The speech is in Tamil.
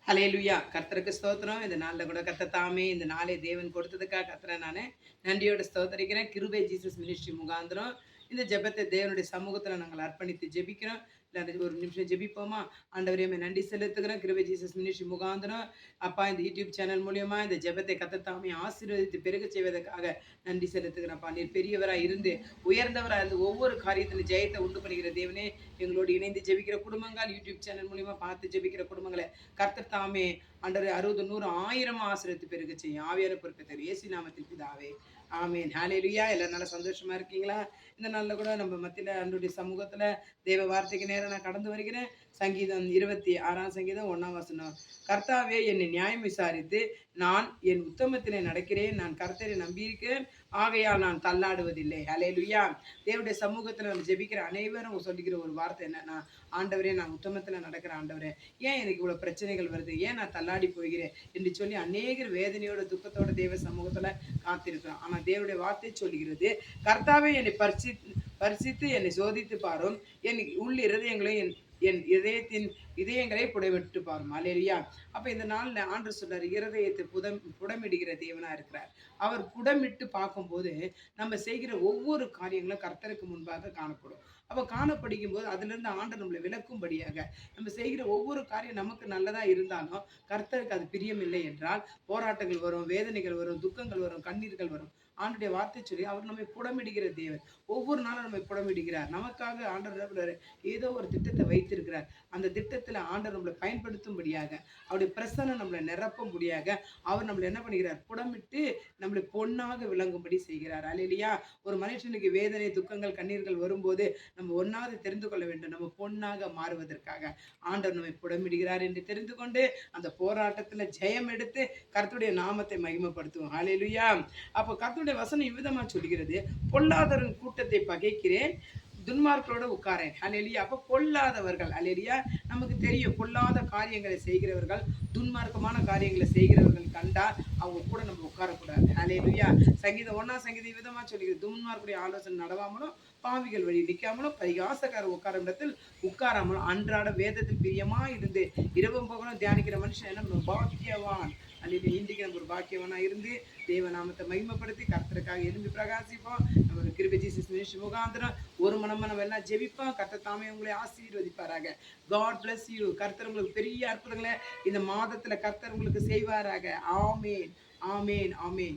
ஹல்லேலூயா! கர்த்தருக்கு ஸ்தோத்திரம். இந்த நாள்ல கூட கர்த்தர் தாமே இந்த நாளை தேவன் கொடுத்ததுக்காக கர்த்தரை நானு நன்றியோடு ஸ்தோத்தரிக்கிறேன். கிருபை ஜீசஸ் மினிஸ்ட்ரி முகாந்திரம் இந்த ஜெபத்தை தேவனுடைய சமூகத்துல நாங்கள் அர்ப்பணித்து ஜெபிக்கிறோம். எல்லாரும் ஒரு நிமிஷம் ஜெபிப்போமா? ஆண்டவரே உம்மை நன்றி செலுத்துகிறேன். கிருபை ஜீசஸ் மினிஸ்ட்ரி முகாந்திரம் அப்பா இந்த யூடியூப் சேனல் மூலியமா இந்த ஜெபத்தை கர்த்தர் தாமே ஆசீர்வதித்து பெருகச் செய்வதற்காக நன்றி செலுத்துகிறேன்ப்பா. நீர் பெரியவராய் இருந்து உயர்ந்தவராய் இருந்து ஒவ்வொரு காரியத்திலும் ஜெயத்தை உண்டு பண்ணுகிற தேவனே, எங்களோடு இணைந்து ஜெபிக்கிற குடும்பங்கள், யூடியூப் சேனல் மூலியமா பார்த்து ஜெபிக்கிற குடும்பங்களை கர்த்தர் தாமே ஆண்டவரே 60 100 1000 ஆசீர்வதித்து பெருக செய்யும். ஆவியான பொறுப்பை இயேசு நாமத்தில் பிதாவே ஆமென். ஹல்லேலூயா! எல்லாரும் நல்லா சந்தோஷமா இருக்கீங்களா? இந்த நாள்ல கூட நம்ம மத்தியில ஆண்டவருடைய சமூகத்துல தேவ வார்த்தைக்கு நேரா நான் கடந்து வருகிறேன். சங்கீதம் 26ஆம் சங்கீதம் 1ஆம் வசனம். கர்த்தாவே என்னை நியாயம் விசாரித்து நான் என் உத்தமத்திலே நடக்கிறேன். நான் கர்த்தரை நம்பியிருக்கிறேன். ஆகையால் நான் தள்ளாடுவதில்லை. ஹல்லேலூயா! தேவனுடைய சமூகத்துல நம்ம ஜெபிக்கிற அனைவரும் சொல்லிக்கிற ஒரு வார்த்தை என்னன்னா, ஆண்டவரே நான் உத்தமத்துல நடக்கிறேன் ஆண்டவரே. ஏன் எனக்கு இவ்வளவு பிரச்சனைகள் வருது? ஏன் நான் தள்ளாடி போகிறேன் என்று சொல்லி அநேகர் வேதனையோட துக்கத்தோட தேவ சமூகத்துல காத்திருக்கிறோம். ஆனா தேவனுடைய வார்த்தை சொல்லுகிறது, கர்த்தாவே என்னை பரிசித்து என்னை சோதித்து பாரும், என் உள் இருதயங்களை என் இதயங்களை புடமிட்டு பாரும். ஹல்லேலூயா! அப்ப இந்த நாள்ல ஆண்டவர் சொல்றாரு, இருதயத்தை புடமிடுகிற தேவனா இருக்கிறார். அவர் புடமிட்டு பார்க்கும்போது நம்ம செய்கிற ஒவ்வொரு காரியங்களும் கர்த்தருக்கு முன்பாக காணப்படும். அப்ப காணப்படுகும் போது அதுல இருந்து ஆண்டவர் நம்மளை விலக்கும்படியாக நம்ம செய்கிற ஒவ்வொரு காரியம் நமக்கு நல்லதா இருந்தாலும் கர்த்தருக்கு அது பிரியமில்லை என்றால் போராட்டங்கள் வரும், வேதனைகள் வரும், துக்கங்கள் வரும், கண்ணீர்கள் வரும். ஆண்டுடைய வார்த்தை சொல்லி அவர் நம்மை புடமிடுகிற தேவன். ஒவ்வொரு நாளும் நம்மை புடமிடுகிறார். நமக்காக ஆண்டவர் ஏதோ ஒரு திட்டத்தை வைத்திருக்கிறார். அந்த திட்டத்துல ஆண்டவர் நம்மளை பயன்படுத்தும்படியாக அவருடைய பிரசன்னம் நம்மளை நிரப்பும்படியாக அவர் நம்மளை என்ன பண்ணுகிறார்? புடமிட்டு நம்மளை பொன்னாக விளங்கும்படி செய்கிறார். அல்லேலூயா! ஒரு மனுஷனுக்கு வேதனை, துக்கங்கள், கண்ணீர்கள் வரும்போது நம்ம ஒன்னாவது தெரிந்து கொள்ள வேண்டும், நம்ம பொன்னாக மாறுவதற்காக ஆண்டவர் நம்மை புடமிடுகிறார் என்று தெரிந்து கொண்டு அந்த போராட்டத்துல ஜெயம் எடுத்து கர்த்தருடைய நாமத்தை மகிமைப்படுத்துவோம். அல்லேலூயா! அப்போ கர்த்தருடைய வசனம் இவ்விதமா சொல்கிறது, பொல்லாதவரின் கூட்டத்தை பகைக்கிறேன், துன்மார்க்கரோட உட்காரேன். அல்லேலூயா! அப்ப பொல்லாதவர்கள், அல்லேலூயா, நமக்கு தெரியும் பொல்லாத காரியங்களை செய்கிறவர்கள், துன்மார்க்கமான காரியங்களை செய்கிறவர்கள் கண்டா அவங்க கூட நம்ம உட்காரக்கூடாது. அல்லேலூயா! சங்கீதம் 1ஆம் சங்கீதம் விதமா சொல்லிக்கிறது, துன்மார்க்குடைய ஆலோசனை நடவாமலும் பாவிகள் வழி நிற்காமலும் பரிகாசக்காரர் உட்காரும் இடத்தில் உட்காராமலும் அன்றாட வேதத்தில் பிரியமா இருந்து இரவும் பகலும் தியானிக்கிற மனுஷன் என்ன பாக்கியவான். அல்லது இன்றைக்கு நம்ம ஒரு பாக்கியவனா இருந்து தேவ நாமத்தை மகிமைப்படுத்தி கர்த்தருக்காக எழும்பி பிரகாசிப்போம். நம்ம கிருபை ஜீசஸ் மினிஸ்ட்ரி முகாந்திரம் ஒரு மனமா நம்ம எல்லாம் ஜெபிப்போம். கர்த்தர் தாமே உங்களை ஆசீர்வதிப்பாராக. God bless you. கர்த்தர் உங்களுக்கு பெரிய அற்புதங்களை இந்த மாதத்துல கர்த்தர் உங்களுக்கு செய்வாராக. ஆமேன், ஆமேன், ஆமேன்.